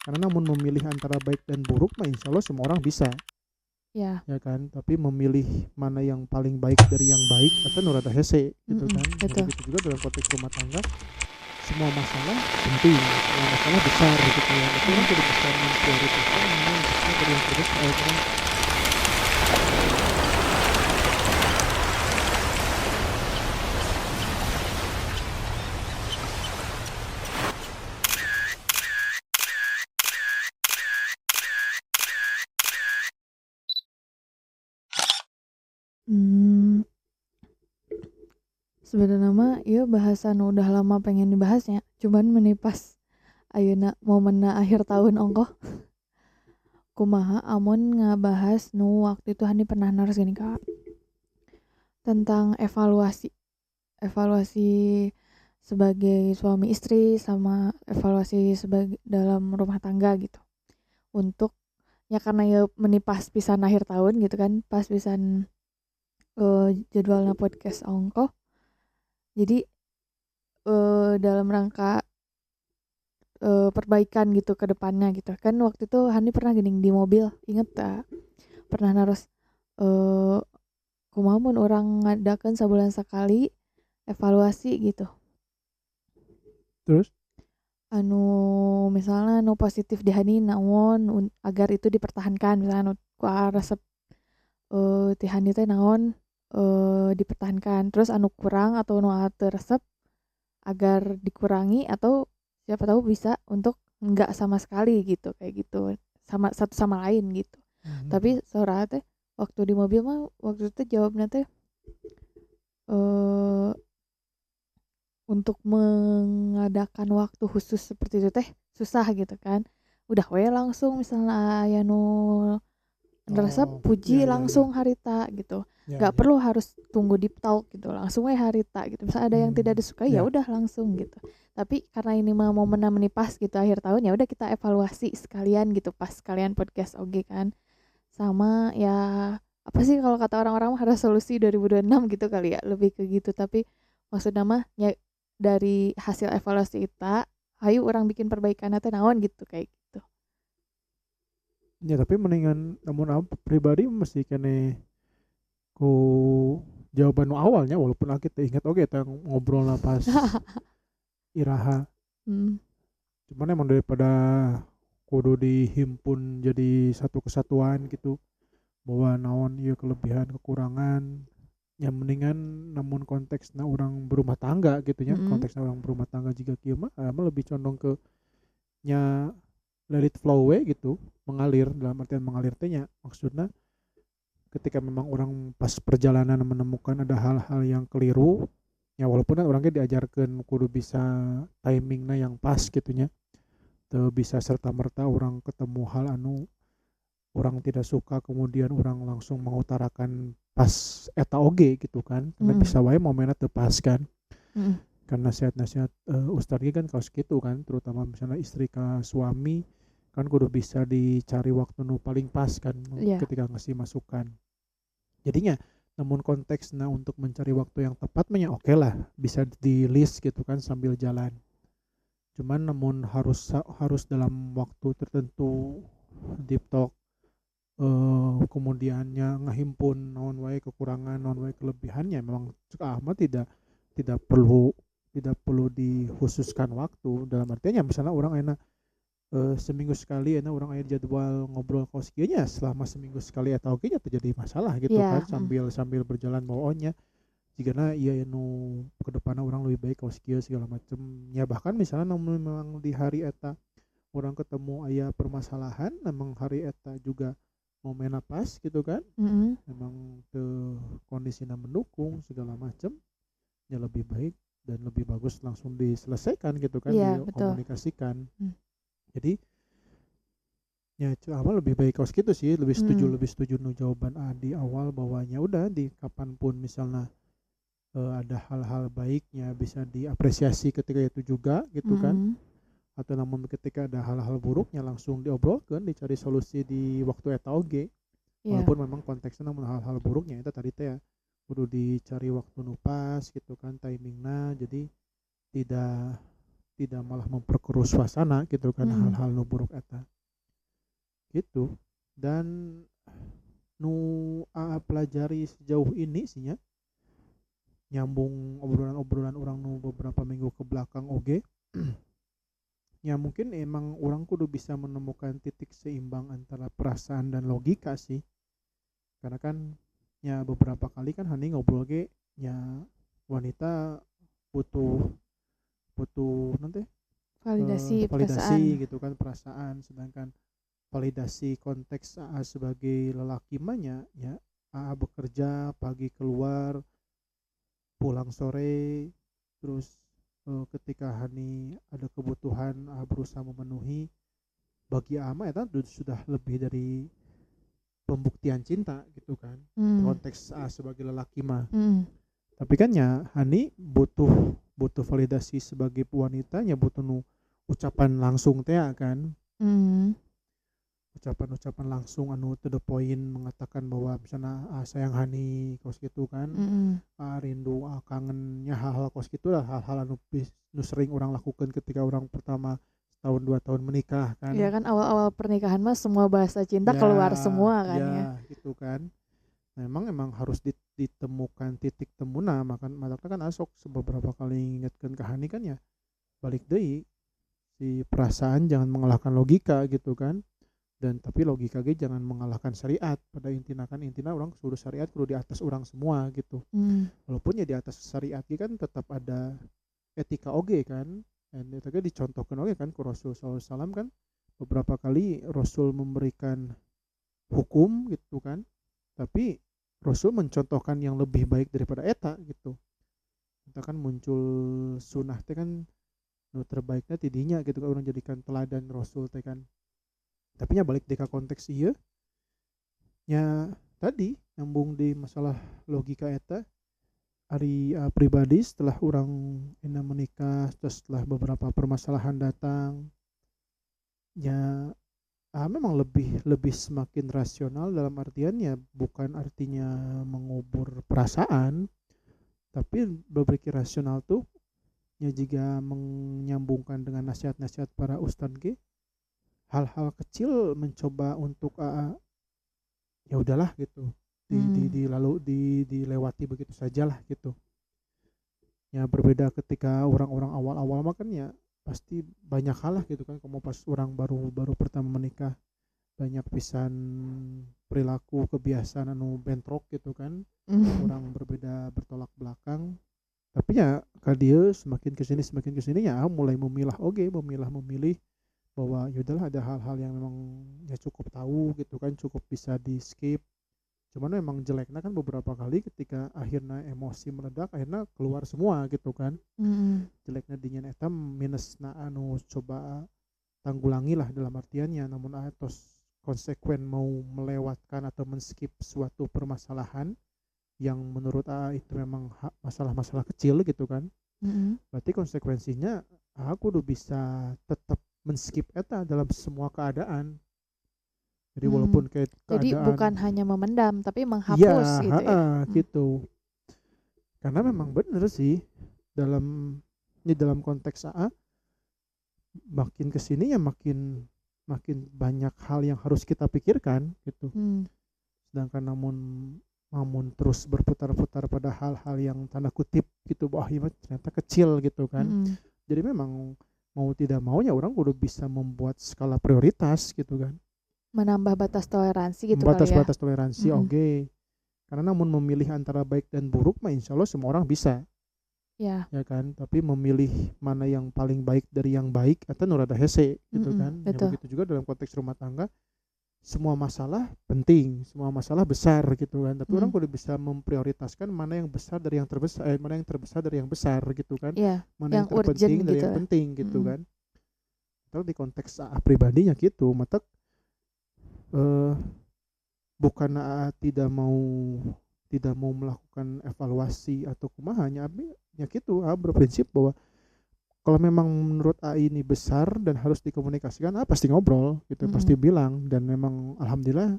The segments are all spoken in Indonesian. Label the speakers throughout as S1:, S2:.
S1: Karena namun memilih antara baik dan buruk mah insya Allah semua orang bisa,
S2: Ya,
S1: ya kan. Tapi memilih mana yang paling baik dari yang baik atau nurada hese gitu kan. Nah
S2: betul.
S1: begitu juga dalam konteks rumah tangga, semua masalah penting, semua masalah besar gitu ya. Tapi orang tidak bisa memprioritaskan mana yang besar dari yang terbesar kan.
S2: Hmm, sebenarnya mah ieu bahasan udah lama pengen dibahasnya, cuman menipas ayeuna momenna akhir tahun ongkoh. Kumaha amun ngabahas nu waktu itu Hani pernah naras gini Kak, tentang evaluasi. Evaluasi sebagai suami istri sama evaluasi sebagai dalam rumah tangga gitu. Untuk ya karena ya menipas pisan akhir tahun gitu kan, pas pisan jadwalnya podcast ongkoh. Jadi dalam rangka perbaikan gitu ke depannya gitu. Kan waktu itu Hani pernah gini di mobil, inget tak? Pernah naruh eh kumaha mun urang ngadakeun sabulan sakali evaluasi gitu.
S1: Terus
S2: Anu misalnya nu positif di Hani naon agar itu dipertahankan misalnya nu ku resep ti Hani teh naon dipertahankan. Terus anu kurang atau nu teu resep agar dikurangi atau siapa tahu bisa untuk enggak sama sekali gitu kayak gitu sama satu sama lain gitu. Tapi Sora teh waktu di mobil mah waktu itu jawabnya teh eh untuk mengadakan waktu khusus seperti itu teh susah gitu kan. Udah we langsung misalnya aya nu resep
S1: oh ya
S2: puji
S1: ya ya
S2: langsung harita gitu.
S1: ya
S2: Gak
S1: ya.
S2: perlu harus tunggu deep talk gitu. Langsung we harita gitu. Misalnya ada yang tidak disukai ya
S1: Ya.
S2: udah langsung gitu. Tapi karena ini mah momen menipas gitu akhir tahun ya udah kita evaluasi sekalian gitu pas kalian podcast oge kan. Sama ya apa sih kalau kata orang-orang mah resolusi 2026 gitu kali ya lebih ke gitu tapi maksudnya mah ya dari hasil evaluasi kita ayo orang bikin perbaikan teh naon gitu kayak gitu.
S1: Ya tapi mendingan namun aku pribadi mesti kene ku jawaban nu awalnya walaupun kita ingat oke kita ngobrol pas iraha,
S2: Hmm.
S1: cuman emang daripada kudu dihimpun jadi satu kesatuan gitu bahwa naon iya kelebihan kekurangan yang mendingan namun konteksnya orang berumah tangga gitu ya,
S2: Mm-mm.
S1: konteksnya orang berumah tangga jika kieu mah lebih condong ke nya let it flow we gitu, mengalir dalam artian mengalir teh nya maksudnya ketika memang orang pas perjalanan menemukan ada hal-hal yang keliru ya walaupun kan orangnya diajarkan kudu bisa timingnya yang pas gitunya tuh bisa serta merta orang ketemu hal anu orang tidak suka kemudian orang langsung mengutarakan pas eta oge gitu kan karena
S2: Mm-mm.
S1: bisa wae momennya tepas kan
S2: Mm-mm.
S1: karena nasihat-nasihat ustadz kan kaos gitu kan terutama misalnya istri ke suami kan kudu bisa dicari waktu nu paling pas kan
S2: Iya.
S1: ketika ngasih masukan. Jadinya namun konteksnya untuk mencari waktu yang tepat mah oke lah bisa di list gitu kan sambil jalan. Cuman namun harus dalam waktu tertentu deep talk kemudiannya ngehimpun non wae kekurangan non wae kelebihannya memang cek Ahmad tidak perlu dikhususkan waktu dalam artinya misalnya orang enak seminggu sekali enak orang aya jadwal ngobrol kos kieu nya selama seminggu sekali atau oke nya terjadi masalah gitu
S2: Iya.
S1: kan sambil sambil berjalan bawaannya jika iya nu kedepannya orang lebih baik kos kieu segala macem ya bahkan misalnya namun memang di hari eta orang ketemu aya permasalahan memang hari eta juga momen pas gitu kan
S2: Mm-mm.
S1: memang ke kondisinya mendukung segala macem ya lebih baik dan lebih bagus langsung diselesaikan gitu kan
S2: Iya betul.
S1: dikomunikasikan
S2: Mm.
S1: jadi ya awal lebih baik kaos gitu sih
S2: Mm.
S1: lebih setuju nu jawaban A di awal bahwanya udah di kapanpun misalnya ada hal-hal baiknya bisa diapresiasi ketika itu juga gitu kan
S2: Mm-mm.
S1: atau namun ketika ada hal-hal buruknya langsung diobrolkan dicari solusi di waktu eta oge
S2: Iya.
S1: walaupun memang konteksnya namun hal-hal buruknya itu tadi teh ya kudu dicari waktu nu pas gitu kan timingnya jadi tidak tidak malah memperkeruh suasana gitu kan hal-hal nu buruk eta gitu. Dan nu pelajari sejauh ini sih nya, nyambung obrolan-obrolan orang nu beberapa minggu ke belakang oge ya mungkin emang orang kudu bisa menemukan titik seimbang antara perasaan dan logika sih. Karena kan ya beberapa kali kan Hani ngobrol ge ya wanita butuh butuh nanti
S2: Validasi perasaan.
S1: validasi gitu kan perasaan, sedangkan validasi konteks AA sebagai lelaki manya ya AA bekerja pagi keluar pulang sore, terus ketika Hani ada kebutuhan AA berusaha memenuhi. Bagi AA mah eta sudah lebih dari pembuktian cinta gitu kan, konteks AA sebagai lelaki mah. Tapi kan ya Hani butuh butuh validasi sebagai wanitanya, butuh nu ucapan langsung teh kan, ucapan-ucapan langsung anu to the point mengatakan bahwa misalnya sayang Hani kos gitu kan, rindu kangennya hal-hal kos gitu lah, hal-hal anu sering orang lakukan ketika orang pertama tahun 2 tahun menikah kan.
S2: Iya kan awal-awal pernikahan mah semua bahasa cinta keluar semua kan ya.
S1: Gitu kan. Memang harus ditemukan titik temuna, makanya kan asok beberapa kali ingatkan ke Hani kan ya balik deui si perasaan jangan mengalahkan logika gitu kan. Dan tapi logika ge jangan mengalahkan syariat. Pada intinya kan orang suruh syariat kudu di atas orang semua gitu. Walaupun ya di atas syariat ge kan tetap ada etika oge kan. Dan itu kan dicontohkan oge kan ku Rasul SAW kan beberapa kali Rasul memberikan hukum gitu kan. Tapi Rasul mencontohkan yang lebih baik daripada eta gitu. Kita kan muncul sunnah teh kan nu terbaiknya tidinya gitu kan, orang jadikan teladan Rasul teh kan. Tapi nya balik deka konteks ieu nya tadi nyambung di masalah logika eta ari pribadi setelah orang menikah, terus setelah beberapa permasalahan datang ya memang lebih semakin rasional, dalam artian ya bukan artinya mengubur perasaan, tapi berpikir rasional tuh ya jika menyambungkan dengan nasihat-nasihat para ustadz ge, hal-hal kecil mencoba untuk ya udahlah gitu dilewati begitu sajalah gitu. Ya berbeda ketika orang-orang awal-awal mah kan ya pasti banyak hal lah gitu kan, kamu pas orang baru pertama menikah banyak pisan perilaku kebiasaan anu bentrok gitu kan, orang berbeda bertolak belakang. Tapi ya kadieu semakin kesini ya mulai memilih bahwa yaudahlah ada hal-hal yang memang ya cukup tahu gitu kan, cukup bisa di skip. Cuman memang jeleknya kan beberapa kali ketika akhirnya emosi meledak akhirnya keluar semua gitu kan. Jeleknya dinyan eta minusna anu coba tanggulangi lah dalam artiannya, namun atos konsekuen mau melewatkan atau men-skip suatu permasalahan yang menurut itu memang masalah-masalah kecil gitu kan. Berarti konsekuensinya aku udah bisa tetap men-skip eta dalam semua keadaan. Jadi walaupun kayak keadaan,
S2: jadi bukan hanya memendam tapi menghapus gitu ya.
S1: Gitu. Karena memang bener sih dalam konteks makin kesini ya makin banyak hal yang harus kita pikirkan gitu. Sedangkan namun terus berputar-putar pada hal-hal yang tanda kutip gitu, wah ini ternyata kecil gitu kan. Jadi memang mau tidak maunya orang udah bisa membuat skala prioritas gitu kan,
S2: menambah batas toleransi gitu
S1: batas
S2: kali ya.
S1: Batas toleransi oke. Karena namun memilih antara baik dan buruk mah insya Allah semua orang bisa ya kan, tapi memilih mana yang paling baik dari yang baik atau nurada hese gitu kan. Ya begitu juga dalam konteks rumah tangga, semua masalah penting, semua masalah besar gitu kan, tapi orang udah bisa memprioritaskan mana yang besar dari yang terbesar, mana yang terbesar dari yang besar gitu kan, mana yang terpenting dari yang penting gitu kan. Kalau di konteks pribadinya gitu mata bukan tidak mau melakukan evaluasi atau kumahanya, ya gitu berprinsip bahwa kalau memang menurut ini besar dan harus dikomunikasikan pasti ngobrol gitu, pasti bilang. Dan memang alhamdulillah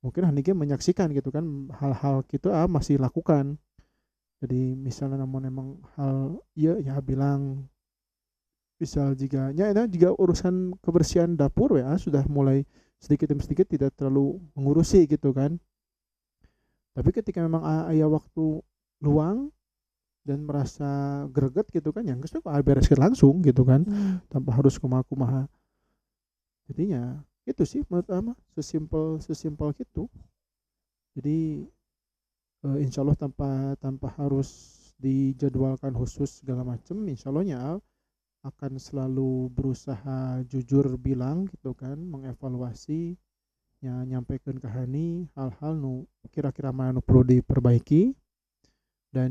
S1: mungkin Hanike menyaksikan gitu kan hal-hal gitu masih lakukan. Jadi misalnya namun memang hal ya bilang misal jika juga urusan kebersihan dapur ya sudah mulai sedikit demi sedikit tidak terlalu mengurusi gitu kan. Tapi ketika memang aya waktu luang dan merasa greget gitu kan, yang geus bereskeun langsung gitu kan, tanpa harus kumaha-kumaha. Jadinya itu sih menurut mah sesimpel gitu. Jadi insya Allah tanpa harus dijadwalkan khusus segala macam, insya Allahnya akan selalu berusaha jujur bilang gitu kan, mengevaluasi nyampaikan ke Hani hal-hal nu kira-kira mana nu perlu diperbaiki, dan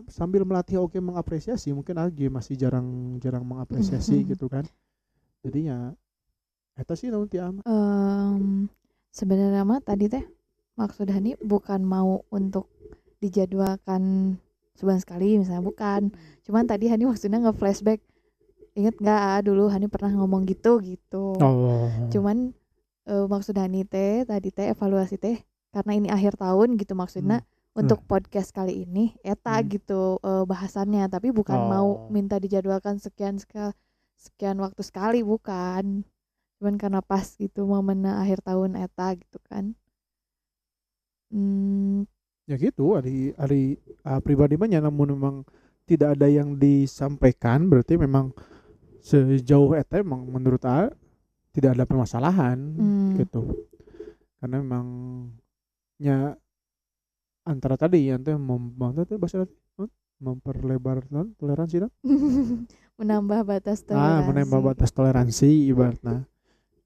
S1: sambil melatih oke mengapresiasi, mungkin lagi masih jarang mengapresiasi gitu kan. Jadinya eta sih naon ti ama.
S2: Sebenarnya mah tadi teh maksud Hani bukan mau untuk dijadwalkan sebulan sekali misalnya, bukan. Cuman tadi Hani maksudnya nge-flashback, inget nggak dulu Hani pernah ngomong gitu.
S1: Oh.
S2: Cuman maksud Hani teh tadi teh evaluasi teh karena ini akhir tahun gitu maksudnya. Untuk podcast kali ini eta gitu bahasannya, tapi bukan mau minta dijadwalkan sekian waktu sekali, bukan. Cuman karena pas gitu momen akhir tahun eta gitu kan.
S1: Ya gitu, ari pribadi mah namun memang tidak ada yang disampaikan, berarti memang sejauh eta emang menurut tidak ada permasalahan gitu. Karena memang antara tadi yang teh bahasa memperlebar toleransi
S2: menambah batas toleransi.
S1: Menambah batas toleransi ibaratnya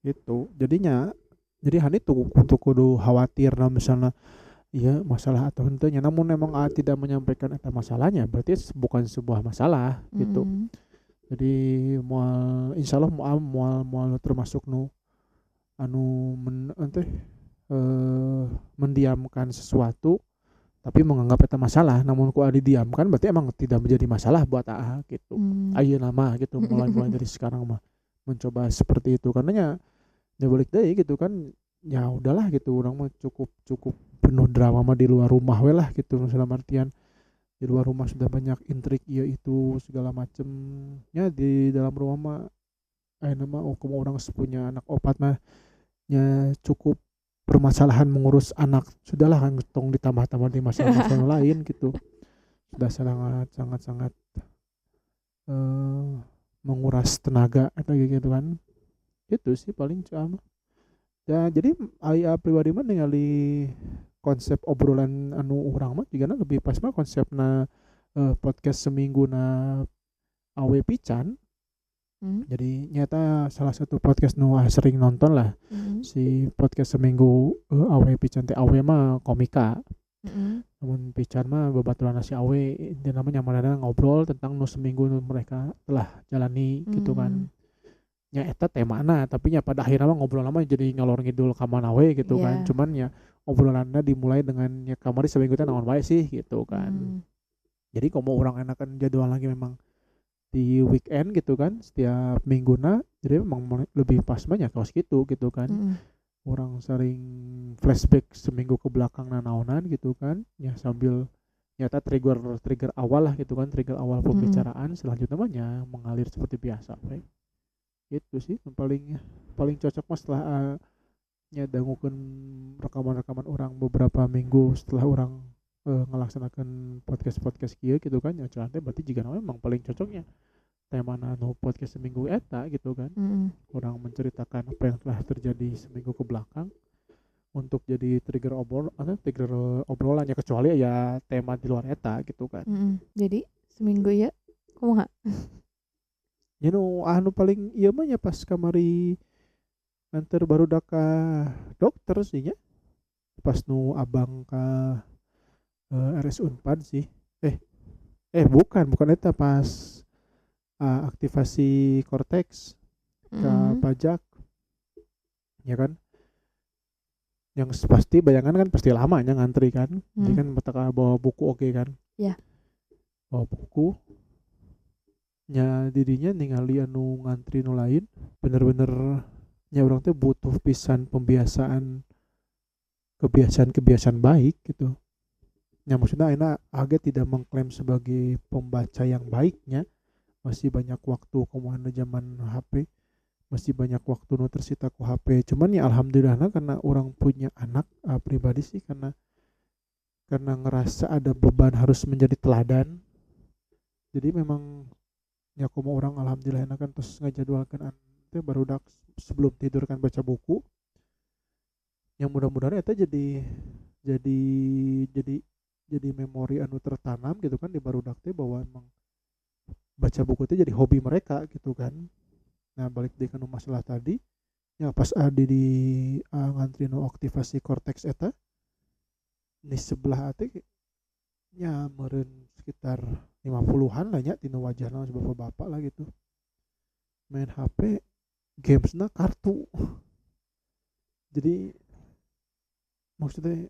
S1: gitu. Jadi Hani tuh untuk kudu khawatir misalnya iya masalah atau henteu, namun memang tidak menyampaikan eta masalahnya berarti bukan sebuah masalah gitu. Jadi insyaallah moal termasuk mendiamkan sesuatu tapi menganggap itu masalah, namun ku didiamkan berarti emang tidak menjadi masalah buat gitu. Ayeuna mah gitu, mulai dari sekarang mah mencoba seperti itu, karena ya balik deui gitu kan, ya udahlah gitu, orang mah cukup penuh drama mah di luar rumah we lah gitu, dalam artian di luar rumah sudah banyak intrik iya itu segala macemnya, di dalam rumah mah ayeuna mah orang punya anak opat mah ya cukup permasalahan mengurus anak, sudahlah kan tong ditambah-tambah di masalah-masalah lain gitu, sudah sangat menguras tenaga atau gitu kan. Itu sih paling cuma ya. Jadi aya pribadi mah ningali konsep obrolan anu urang mah juga lebih pas mah konsepna podcast seminggu na awe pican. Jadi nyata salah satu podcast nu sering nonton lah si podcast seminggu awe pican teh, awe mah komika, namun pican mah babaturan si awe itu namanya mana ngobrol tentang nu seminggu nu mereka telah jalani gitu kan. Nya eta temana, tapi nya pada akhirnya mah ngobrol lama jadi ngalor ngidul ka mana we gitu kan. Cuman ya obrolannya dimulai dengan ya kamari seminggu teh naon wae sih gitu kan. Jadi kalau orang enakan jadwal lagi memang di weekend gitu kan, setiap mingguna, jadi memang lebih pas banyak kaos gitu kan. Orang sering flashback seminggu ke belakang naonan gitu kan, ya sambil nyata trigger awal lah gitu kan, trigger awal pembicaraan, selanjutnya namanya mengalir seperti biasa gitu sih. Yang paling cocok mas setelah dangukeun rekaman orang beberapa minggu setelah orang ngelaksanakan podcast kieu gitu kan, ya curhat berarti jika memang paling cocoknya tema no podcast seminggu eta gitu kan. Orang menceritakan apa yang telah terjadi seminggu ke belakang untuk jadi trigger obrolannya, kecuali ya tema di luar eta gitu kan.
S2: Jadi seminggu ya kumaha
S1: ya anu paling iya mah ya pas kamari nganter barudak ka dokter sih nya, pas nu abang ka RS Unpad sih. Bukan eta pas aktivasi Cortex ke pajak ya kan, yang pasti bayangan kan pasti lamanya ngantri kan. Jadi kan mereka bawa buku oke kan, bawa buku nya dirinya ningali anu ngantri nu lain, bener-bener nya orang tuh butuh pisan kebiasaan baik gitu. Ya maksudnya enak agak tidak mengklaim sebagai pembaca yang baiknya, masih banyak waktu kumuhan zaman HP, masih banyak waktu nu tersita ku HP. Cuman ya alhamdulillah karena orang punya anak, pribadi sih karena ngerasa ada beban harus menjadi teladan. Jadi memang ya kumaha orang alhamdulillah kan terus ngajadwalkeun teh barudak sebelum tidur kan baca buku. Yang mudah-mudahan eta jadi jadi jadi memori anu tertanam gitu kan di barudak teh bahwa emang baca buku itu jadi hobi mereka gitu kan. Nah balik di kanu masalah tadi ya pas adi di ngantri nu aktivasi korteks eta di sebelah teh nya meureun sekitar 50-an lah nya tina wajahna bapak-bapak lah gitu main HP gamesna kartu. Jadi maksudnya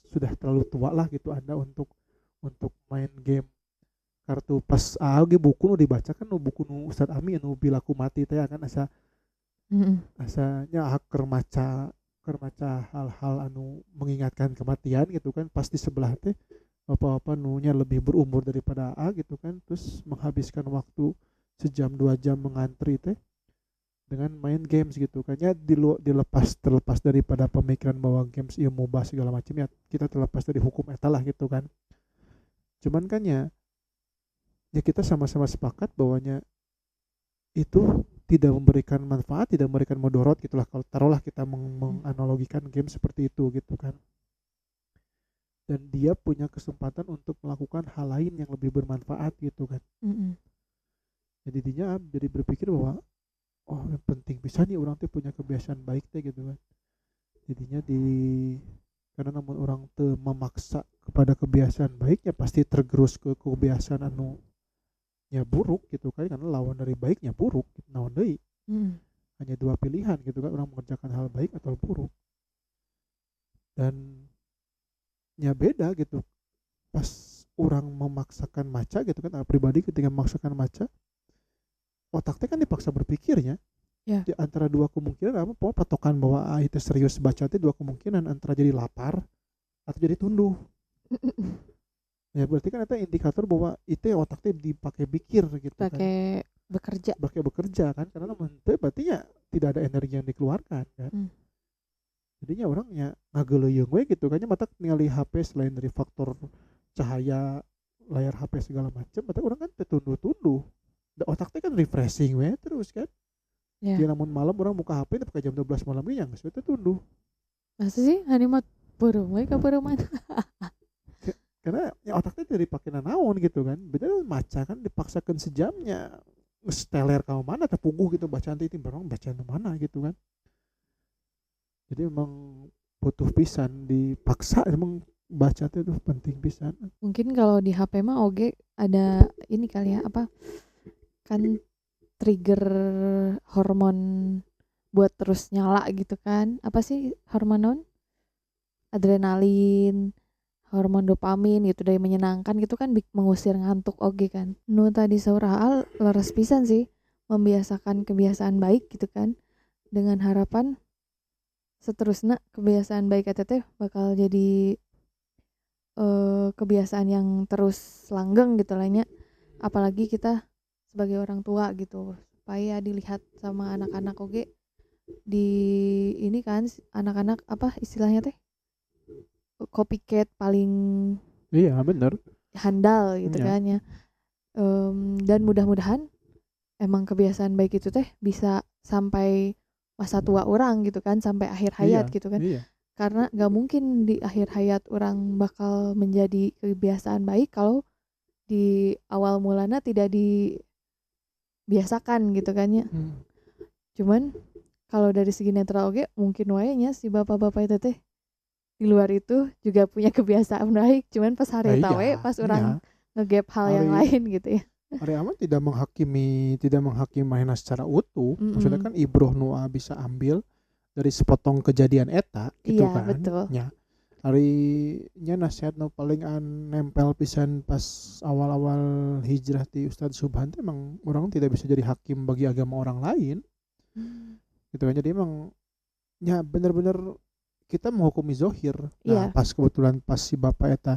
S1: sudah terlalu tua lah gitu Anda untuk main game kartu pas ge buku nu dibaca kan nu buku nu Ustad Ami nu Bilaku Mati teh kan asanya keur maca hal-hal anu mengingatkan kematian gitu kan pasti sebelah teh apa-apa nunya lebih berumur daripada gitu kan terus menghabiskan waktu sejam 2 jam mengantri teh dengan main games gitu kan ya terlepas daripada pemikiran bahwa games ieu MOBA segala macam ya kita terlepas dari hukum eta lah gitu kan. Cuman kan ya kita sama-sama sepakat bahwanya itu tidak memberikan manfaat, tidak memberikan mudorot gitulah kalau taruhlah kita menganalogikan game seperti itu gitu kan. Dan dia punya kesempatan untuk melakukan hal lain yang lebih bermanfaat gitu kan. Jadi dia jadi berpikir bahwa oh yang penting bisa nih orang tuh punya kebiasaan baik teh gitu kan. Jadinya karena namun orang tuh memaksa kepada kebiasaan baik ya pasti tergerus ke kebiasaan anu ya buruk gitu kan karena lawan dari baiknya buruk gitu. Naon deui hanya 2 pilihan gitu kan orang mengerjakan hal baik atau buruk dan ya beda gitu pas orang memaksakan maca gitu kan pribadi ketika memaksakan maca otaknya kan dipaksa berpikirnya di antara 2 kemungkinan apa patokan bahwa itu serius baca itu 2 kemungkinan antara jadi lapar atau jadi tunduh. Ya berarti kan itu indikator bahwa itu otaknya dipakai pikir gitu
S2: pakai
S1: kan pakai bekerja kan karena berarti ya tidak ada energi yang dikeluarkan kan. Jadinya orangnya ngageleuyeung we gitu kan mata ningali HP selain dari faktor cahaya layar HP segala macam berarti orang kan tunduh-tunduh otaknya kan refreshing we terus kan. Dia namun malam orang buka HP pakai jam 12 malam ge geus teh tunduh.
S2: Masa sih hani mah beureum we ka beureumana.
S1: Karena ya otaknya dari pakai nanaon gitu kan. Beda maca kan dipaksakan sejamnya steler ka mana teh puguh gitu bacaan teh barang bacaan mana gitu kan. Jadi memang butuh pisan dipaksa emang baca itu penting pisan.
S2: Mungkin kalau di HP mah oge ada ini kali ya apa kan trigger hormon buat terus nyala gitu kan apa sih hormon non adrenalin hormon dopamin gitu dari menyenangkan gitu kan mengusir ngantuk oge kan nu tadi saurah leres pisan sih membiasakan kebiasaan baik gitu kan dengan harapan seterusnya kebiasaan baik teh bakal jadi kebiasaan yang terus langgeng gitu lahnya apalagi kita sebagai orang tua gitu supaya dilihat sama anak-anak oge di ini kan anak-anak apa istilahnya teh copycat paling
S1: iya bener
S2: handal gitu kan ya dan mudah-mudahan emang kebiasaan baik itu teh bisa sampai masa tua orang gitu kan sampai akhir hayat gitu kan karena gak mungkin di akhir hayat orang bakal menjadi kebiasaan baik kalau di awal mulanya tidak dibiasakan gitu kan ya cuman kalau dari segi netral oke mungkin wayanya si bapak-bapak itu teh di luar itu juga punya kebiasaan baik cuman pas hari tawe pas orang ngegap hal yang lain gitu ya.
S1: Ari aman tidak menghakimi mainan secara utuh. Maksudnya kan ibroh nu bisa ambil dari sepotong kejadian eta gitu kan.
S2: Betul.
S1: Ya. Ari nya nasihat nu paling nempel pisan pas awal-awal hijrah di Ustadz Subhan emang orang tidak bisa jadi hakim bagi agama orang lain. Gitu kan jadi emang ya bener-bener kita menghukumi zohir. Nah, pas kebetulan pas si bapak eta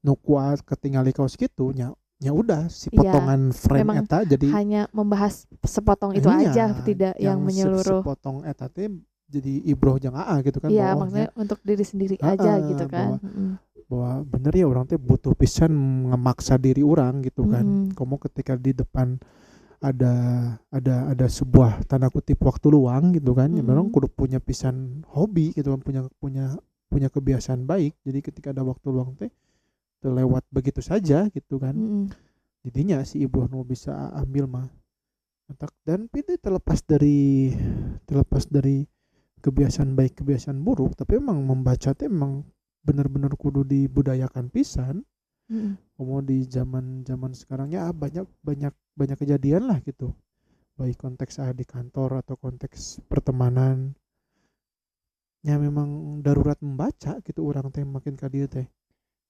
S1: nu kuat ketinggali kaos gitu nya ya udah si
S2: Iya,
S1: potongan frame
S2: memang
S1: eta jadi
S2: hanya membahas sepotong itu
S1: iya
S2: aja, tidak yang menyeluruh.
S1: sepotong eta teh jadi ibroh jeung gitu kan
S2: Iya,
S1: bahwa
S2: maksudnya untuk diri sendiri aja gitu
S1: heeh,
S2: kan.
S1: bahwa bener ya orang teh butuh pisan ngemaksa diri orang gitu kan.
S2: Mm-mm.
S1: Kamu ketika di depan ada ada sebuah tanda kutip waktu luang gitu kan, ya memang
S2: Mm-mm.
S1: kudu punya pisan hobi gitu kan, punya punya punya kebiasaan baik. Jadi ketika ada waktu luang teh terlewat begitu saja gitu kan.
S2: Mm-mm.
S1: Jadinya si ibu nu bisa ambil mah. Dan itu terlepas dari kebiasaan baik kebiasaan buruk, tapi emang membaca teh emang bener-bener kudu dibudayakan pisan.
S2: Mm-mm.
S1: Mau di zaman sekarangnya banyak banyak banyak kejadian lah gitu, baik konteks di kantor atau konteks pertemanan, ya memang darurat membaca gitu orang teh makin ka dieu teh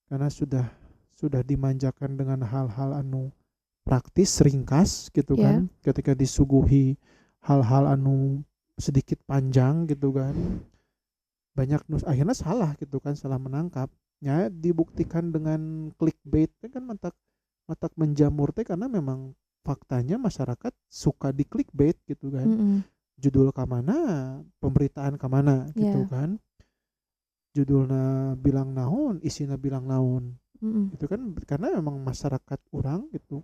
S1: karena sudah dimanjakan dengan hal-hal anu praktis ringkas gitu
S2: Ya.
S1: kan, ketika disuguhi hal-hal anu sedikit panjang gitu kan, banyak akhirnya salah gitu kan, salah menangkap ya, dibuktikan dengan clickbait kan matak matak menjamur teh karena memang faktanya masyarakat suka di clickbait gitu kan,
S2: Mm-mm.
S1: judul kamana pemberitaan kamana gitu
S2: Ya.
S1: kan, judulnya bilang naon isinya bilang naon
S2: Mm-mm.
S1: itu kan, karena memang masyarakat orang gitu,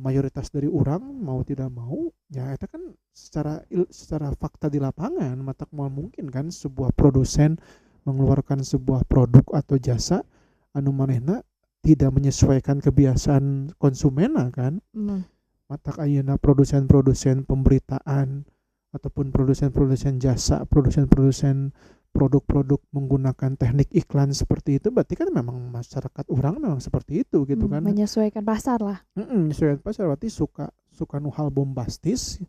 S1: mayoritas dari orang mau tidak mau ya itu kan secara fakta di lapangan matak mau mungkin kan sebuah produsen mengeluarkan sebuah produk atau jasa anu manehna tidak menyesuaikan kebiasaan konsumen kan.
S2: Mm.
S1: Matak ayeuna produsen-produsen pemberitaan ataupun produsen-produsen jasa, produsen-produsen produk-produk menggunakan teknik iklan seperti itu, berarti kan memang masyarakat orang memang seperti itu gitu kan.
S2: Menyesuaikan pasar lah.
S1: Sesuai pasar berarti suka suka nu hal bombastis,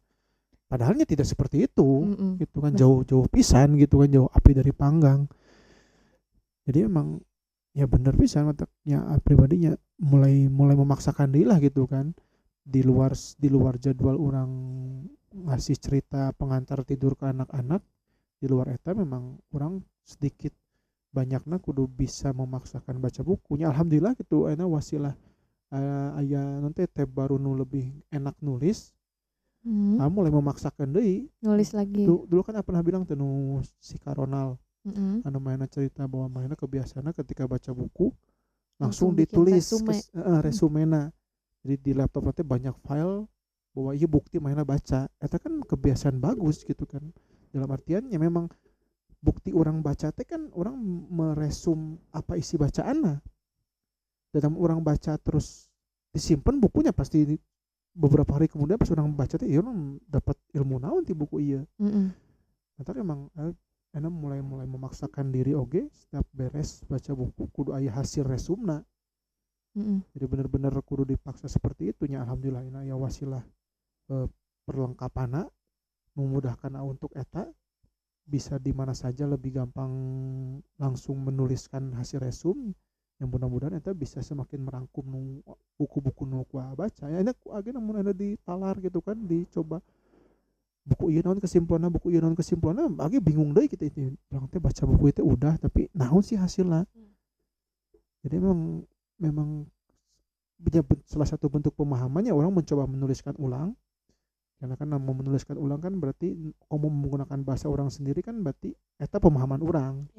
S1: padahalnya tidak seperti itu
S2: Mm-mm.
S1: gitu kan,
S2: Nah.
S1: jauh-jauh pisan gitu kan, jauh api dari panggang. Jadi emang ya bener pisan mataknya pribadinya mulai mulai memaksakan diri lah gitu kan, di luar jadwal orang ngasih cerita pengantar tidur ke anak-anak, di luar eta memang orang sedikit banyaknya kudu bisa memaksakan baca bukunya. Alhamdulillah gitu enak wasilah aya nanti teh baru nu lebih enak nulis, mulai memaksakan deui.
S2: Nulis lagi.
S1: Dulu kan pernah bilang tuh si Karonal
S2: Mm-mm.
S1: anu mainnya cerita bahwa mainnya kebiasaannya ketika baca buku langsung
S2: Langsung bikin
S1: ditulis
S2: resume.
S1: resumena. Jadi di laptop nanti banyak file bahwa iya bukti mainnya baca. Itu kan kebiasaan bagus gitu kan. Dalam artiannya memang bukti orang baca teh kan orang meresum apa isi bacaannya. Dalam orang baca terus disimpan bukunya pasti beberapa hari kemudian pas orang baca teh ya orang dapat ilmu naon ti buku iya. Tapi emang enak mulai memaksakan diri oge setiap beres baca buku kudu aya hasil resumna. Jadi bener-bener kudu dipaksa seperti itu nya. Alhamdulillah ini ya wasilah perlengkapan memudahkan untuk eta bisa di mana saja lebih gampang langsung menuliskan hasil resum, yang mudah-mudahan eta bisa semakin merangkum buku-buku nu gua baca ya enak ageuna mun ada ditalar gitu kan, dicoba buku ieu naon kesimpulanna, buku ieu naon kesimpulanna, age bingung deui kita itu urang teh baca buku itu udah tapi naon sih hasilna. Jadi memang salah satu bentuk pemahamannya orang mencoba menuliskan ulang, karena kan mau menuliskan ulang kan berarti kamu menggunakan bahasa orang sendiri kan berarti eta pemahaman orang.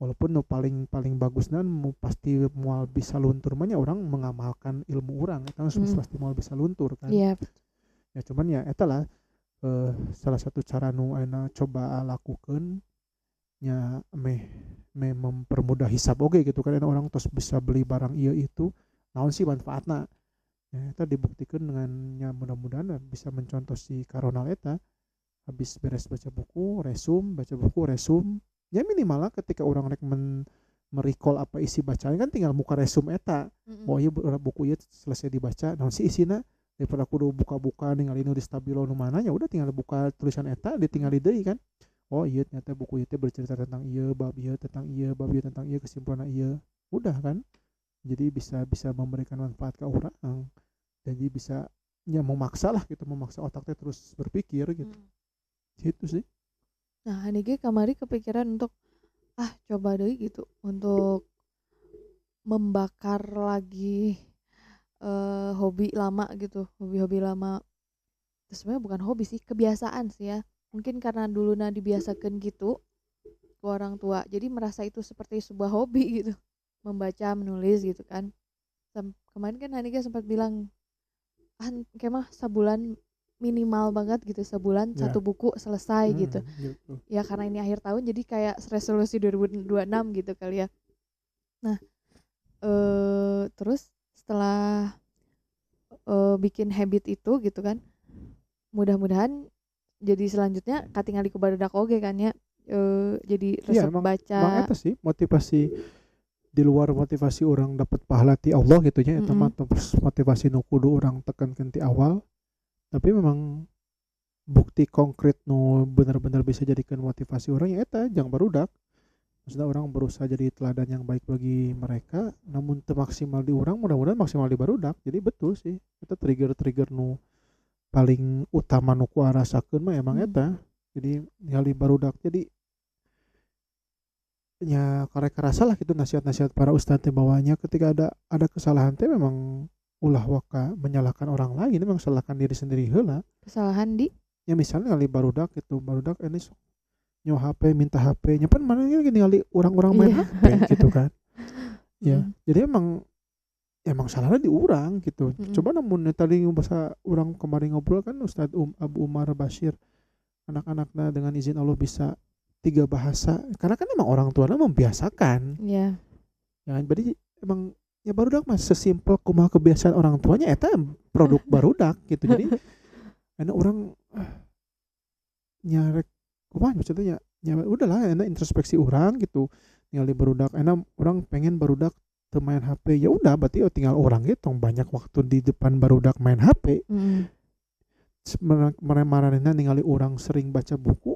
S1: Walaupun no paling bagusnya pasti mual bisa luntur mah orang mengamalkan ilmu orang eta pasti mual bisa luntur kan. Ya cuman ya eta lah salah satu cara nu ayeuna coba lakukeun nya meh mempermudah hisab oge gitu kan, orang terus bisa beli barang ieu itu naon sih manfaatna. Ya eta dibuktikan dengan ya mudah-mudahan bisa mencontoh si Karonal eta, habis beres baca buku resum ya minimal lah ketika orang rek merecall apa isi bacaan kan tinggal muka resum eta. Oh iya buku ieu selesai dibaca naon sih isina, daripada kudu buka-buka ningali nu di stabilo nu mana ya udah tinggal buka tulisan eta ditinggali deui kan. Oh iya ternyata buku itu bercerita tentang iya bab iya tentang iya bab iya tentang iya kesimpulan iya, udah kan. Jadi bisa memberikan manfaat ke orang, jadi bisa ya memaksa lah gitu, memaksa otaknya terus berpikir gitu. Gitu sih.
S2: Nah ini kamari kepikiran untuk coba deh gitu untuk membakar lagi hobi lama gitu, hobi-hobi lama. Terus sebenarnya bukan hobi sih, kebiasaan sih ya. Mungkin karena duluna dibiasakan gitu ke orang tua, jadi merasa itu seperti sebuah hobi gitu. Membaca, menulis gitu kan. Kemarin kan Hanika sempat bilang, kemah sebulan minimal banget gitu, sebulan
S1: Ya.
S2: satu buku selesai gitu.
S1: Gitu.
S2: Ya karena ini akhir tahun jadi kayak resolusi 2026 gitu kali ya. Nah, terus setelah bikin habit itu gitu kan, mudah-mudahan jadi selanjutnya katingali ku barudak oge kan ya, jadi
S1: Iya,
S2: resep
S1: emang
S2: baca.
S1: eta sih motivasi di luar motivasi orang dapat pahala ti Allah gitu nya, eta mah terus motivasi nu kudu orang tekankeun ti awal. Tapi memang bukti konkret nu benar-benar bisa jadikan motivasi orang ya eta jang barudak. Maksudnya orang berusaha jadi teladan yang baik bagi mereka, namun teu maksimal di orang, mudah-mudahan maksimal di barudak. Jadi betul sih, itu trigger-trigger nu paling utama nu kuara rasakeun mah emang eta. Jadi ningali barudak jadi ya karek kerasa lah gitu nasihat-nasihat para ustadz teh bawahnya ketika ada kesalahan teh memang ulah waka menyalahkan orang lain, memang salahkan diri sendiri heula.
S2: Kesalahan di
S1: Ya misalnya kali barudak gitu, barudak ini nyo HP minta HP nyapan mana lagi ningali orang-orang main
S2: iya.
S1: HP gitu kan. Ya,
S2: Mm,
S1: jadi emang salahnya di orang gitu.
S2: mm,
S1: Coba namun tadi bahasa orang kemarin ngobrol kan Ustadz Abu Umar Bashir, anak-anaknya dengan izin Allah bisa 3 bahasa karena kan emang orang tuanya membiasakan.
S2: iya.
S1: Ya, jadi emang ya barudak mah sesimpel kumaha kebiasaan orang tuanya eta produk barudak gitu. Jadi karena orang nyarek kumaha maksudnya ya udahlah enak introspeksi orang gitu. Ningali barudak enak orang pengen barudak teu main HP, ya udah berarti tinggal orang gitu banyak waktu di depan barudak main HP.
S2: Mm,
S1: Maranehna ningali orang sering baca buku,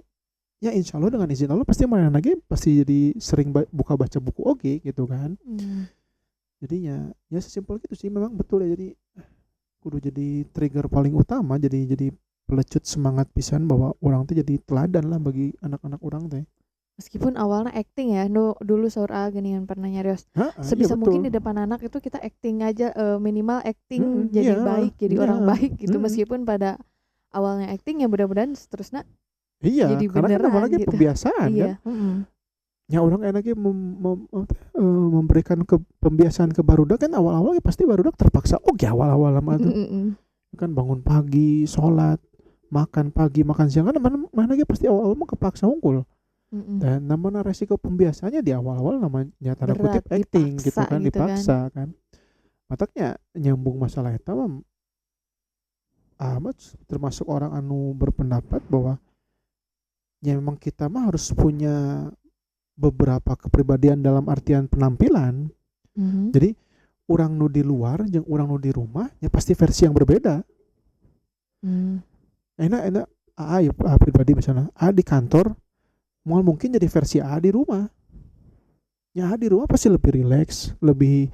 S1: ya insya Allah dengan izin Allah pasti maranehna lagi pasti jadi sering buka baca buku oke gitu kan.
S2: mm.
S1: Jadinya ya sesimpel gitu sih memang betul ya, jadi kudu jadi trigger paling utama, jadi pelecut semangat pisan bahwa orang tuh jadi teladan lah bagi anak-anak orang teh.
S2: Meskipun awalnya acting ya, dulu Saur A geningan pernah nyarios.
S1: Iya
S2: Sebisa mungkin di
S1: betul.
S2: depan anak itu kita acting aja, minimal acting jadi
S1: Iya,
S2: baik, jadi
S1: iya,
S2: orang baik gitu.
S1: mm,
S2: Meskipun pada awalnya acting ya mudah-mudahan seterusnya
S1: iya,
S2: jadi
S1: karena kan namanya
S2: beneran
S1: lagi
S2: gitu.
S1: pembiasaan kan.
S2: Iya.
S1: Ya orang enaknya memberikan pembiasaan ke barudak kan awal-awal ya pasti barudak terpaksa oke awal-awal lama tuh kan bangun pagi, sholat, makan pagi, makan siang kan mana lagi pasti awal-awal mah kepaksa unggul. Dan namanya resiko pembiasaannya di awal-awal namanya tanda
S2: Berat,
S1: kutip acting gitu
S2: dipaksa
S1: kan,
S2: gitu kan.
S1: dipaksa kan. Mataknya nyambung masalah itu mah amat termasuk orang anu berpendapat bahwa ya memang kita mah harus punya beberapa kepribadian dalam artian penampilan.
S2: Mhm.
S1: Jadi orang nu di luar jeung orang nu di rumah ya pasti versi yang berbeda.
S2: Hmm.
S1: Enak ya pribadi misalnya A di kantor mal mungkin jadi versi A di rumah. Ya di rumah pasti lebih rileks, lebih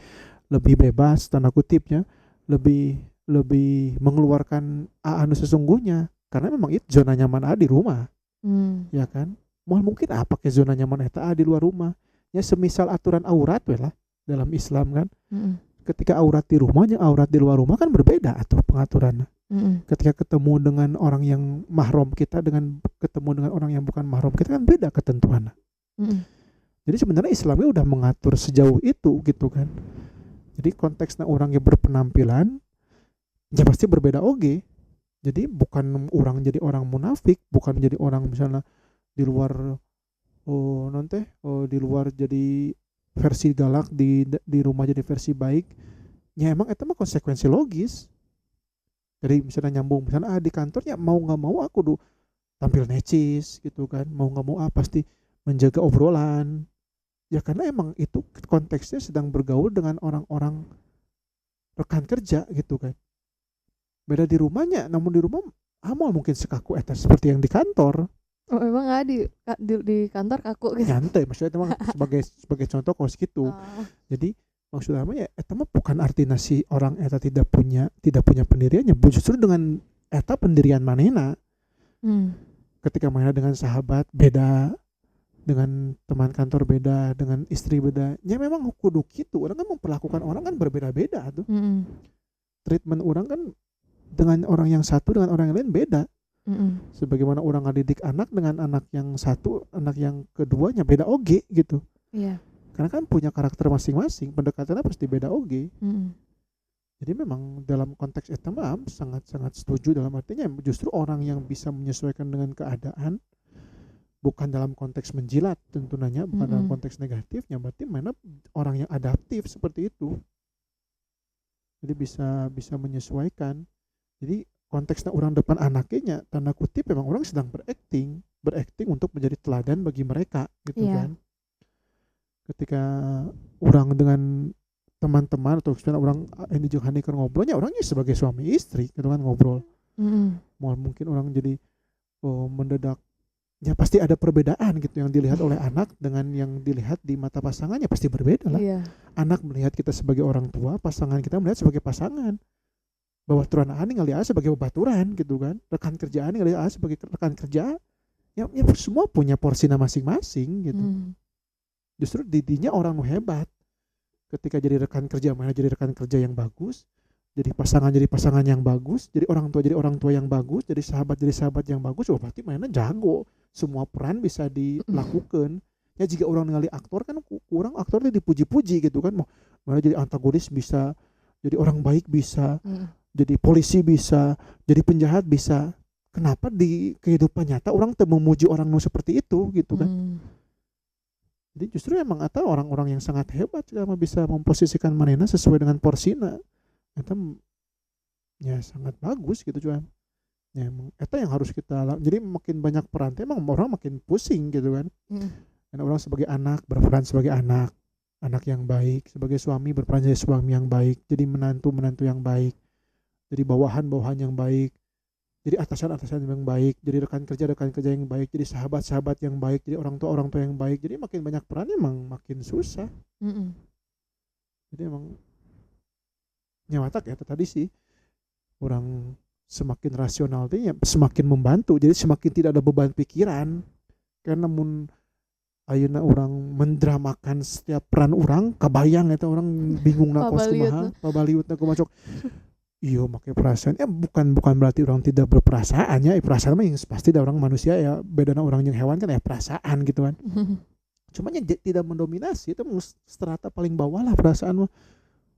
S1: lebih bebas tanda kutipnya, lebih lebih mengeluarkan A anu sesungguhnya karena memang itu zona nyaman A di rumah,
S2: Hmm.
S1: ya kan. Mal mungkin apa ke zona nyaman eta A di luar rumah. Ya semisal aturan aurat we lah dalam Islam kan.
S2: Mm-mm.
S1: Ketika aurat di rumahnya aurat di luar rumah kan berbeda atau pengaturannya.
S2: Mm-mm.
S1: Ketika ketemu dengan orang yang mahram kita dengan ketemu dengan orang yang bukan mahram kita kan beda ketentuannya.
S2: Mm-mm.
S1: Jadi sebenarnya Islamnya udah mengatur sejauh itu gitu kan. Jadi konteksnya orang yang berpenampilan ya pasti berbeda oge. Jadi bukan orang jadi orang munafik, bukan jadi orang misalnya di luar di luar jadi versi galak, di rumah jadi versi baik. Ya emang itu mah konsekuensi logis. Jadi misalnya nyambung misalnya di kantornya mau nggak mau aku tampil necis gitu kan, mau nggak mau pasti menjaga obrolan. Ya karena emang itu konteksnya sedang bergaul dengan orang-orang rekan kerja gitu kan. Beda di rumahnya, namun di rumah amal mungkin sekaku eta seperti yang di kantor.
S2: Oh emang nggak di kantor kaku gitu.
S1: Nyantai maksudnya itu mah sebagai contoh kos gitu.
S2: Oh.
S1: Jadi maksudnya ya eta mah bukan arti nasi orang eta tidak punya pendiriannya, justru dengan eta pendirian manena.
S2: Hmm.
S1: Ketika mana dengan sahabat beda, dengan teman kantor beda, dengan istri beda. Ya memang kudu gitu. Orang kan memperlakukan orang kan berbeda-beda tuh.
S2: Mm-mm.
S1: treatment orang kan dengan orang yang satu dengan orang yang lain beda.
S2: Mm-mm.
S1: Sebagaimana orang ngadidik anak dengan anak yang satu, anak yang keduanya beda oge gitu.
S2: Iya.
S1: Karena kan punya karakter masing-masing, pendekatannya pasti beda oge.
S2: Mm-mm.
S1: Jadi memang dalam konteks itu mah sangat-sangat setuju, dalam artinya justru orang yang bisa menyesuaikan dengan keadaan, bukan dalam konteks menjilat tentunya, bukan dalam
S2: Mm-mm.
S1: konteks negatifnya, berarti mana orang yang adaptif seperti itu. Jadi bisa menyesuaikan. Jadi konteksnya orang depan anaknya tanda kutip memang orang sedang berakting untuk menjadi teladan bagi mereka gitu
S2: Iya.
S1: kan. Ketika orang dengan teman-teman atau misalnya orang ini jeung hani keur ngobrolnya, orangnya sebagai suami istri gitu kan ngobrol.
S2: Mm-mm.
S1: Mau mungkin orang jadi mendadak ya pasti ada perbedaan gitu yang dilihat oleh anak dengan yang dilihat di mata pasangannya pasti berbeda lah.
S2: Iya.
S1: Anak melihat kita sebagai orang tua, pasangan kita melihat sebagai pasangan. Babaturan ani ngalihat sebagai babaturan gitu kan. Rekan kerjaan ngalihat sebagai rekan kerja. Ya semua punya porsinya masing-masing gitu.
S2: Mm.
S1: Justru didinya orang nu hebat. Ketika jadi rekan kerja, mana jadi rekan kerja yang bagus, jadi pasangan yang bagus, jadi orang tua yang bagus, jadi sahabat yang bagus. Oh berarti mana jago, semua peran bisa dilakukan. Ya jika orang ngali aktor kan kurang aktornya dipuji-puji gitu kan, mana jadi antagonis bisa, jadi orang baik bisa,
S2: Mm.
S1: jadi polisi bisa, jadi penjahat bisa. Kenapa di kehidupan nyata orang tuh memuji orang nu seperti itu gitu kan.
S2: Mm.
S1: Jadi justru emang ada orang-orang yang sangat hebat sama bisa memposisikan manena sesuai dengan porsina. Eta ya sangat bagus gitu cuman. Ya emang eta yang harus kita jadi makin banyak peran emang orang makin pusing gitu kan.
S2: Mm.
S1: Dan orang sebagai anak berperan sebagai anak yang baik, sebagai suami berperan sebagai suami yang baik, jadi menantu yang baik, jadi bawahan yang baik, jadi atasan yang baik, jadi rekan kerja yang baik, jadi sahabat yang baik, jadi orang tua yang baik. Jadi makin banyak peran emang makin susah.
S2: Mm-mm.
S1: Jadi emang nyawatak ya tadi sih orang semakin rasional dia semakin membantu, jadi semakin tidak ada beban pikiran. Karena namun ayeuna orang mendramakan setiap peran orang kabayang eta orang bingung na kos kumaha pabaliutna kumaha cok. Iya make perasaan bukan berarti orang tidak berperasaan ya, perasaan mah yang pasti ada orang manusia ya, bedana orang yang hewan kan ya perasaan gitu kan. Cuma yang tidak mendominasi itu strata paling bawah lah perasaan mah.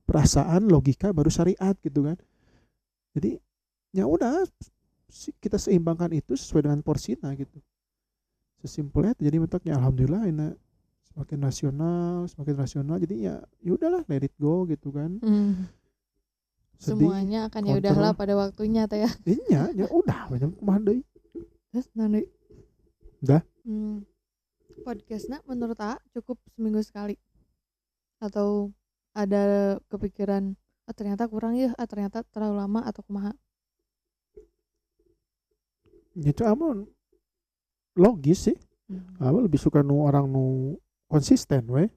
S1: Perasaan, logika baru syariat gitu kan. Jadi ya udah kita seimbangkan itu sesuai dengan porsinya gitu. Sesimpelnya jadi mentaknya alhamdulillah ini semakin rasional jadi ya udahlah let it go gitu kan.
S2: Mm.
S1: Sedih,
S2: semuanya akan ya udahlah pada waktunya teh ya.
S1: Iya, ya udah banyak kumaha deui.
S2: Terus nanti
S1: Udah.
S2: Podcastnya menurut A cukup seminggu sekali atau ada kepikiran ternyata kurang ya, ternyata terlalu lama atau kumaha?
S1: Ya itu aman logis sih. Aku lebih suka orang konsisten we.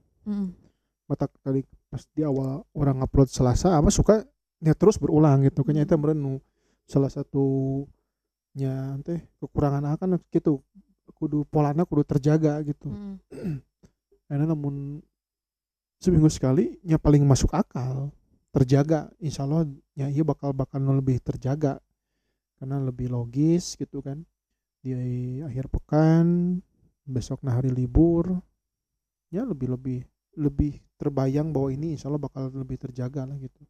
S1: Mata tadi pas di awal orang upload Selasa apa suka ya terus berulang gitu kayaknya itu meren salah satunya teh kekurangan akan gitu kudu polana kudu terjaga gitu. Karena namun seminggu sekali ya paling masuk akal terjaga, insya Allah ya iya bakal lebih terjaga karena lebih logis gitu kan. Di akhir pekan besok hari libur ya lebih terbayang bahwa ini insya Allah bakal lebih terjaga lah gitu.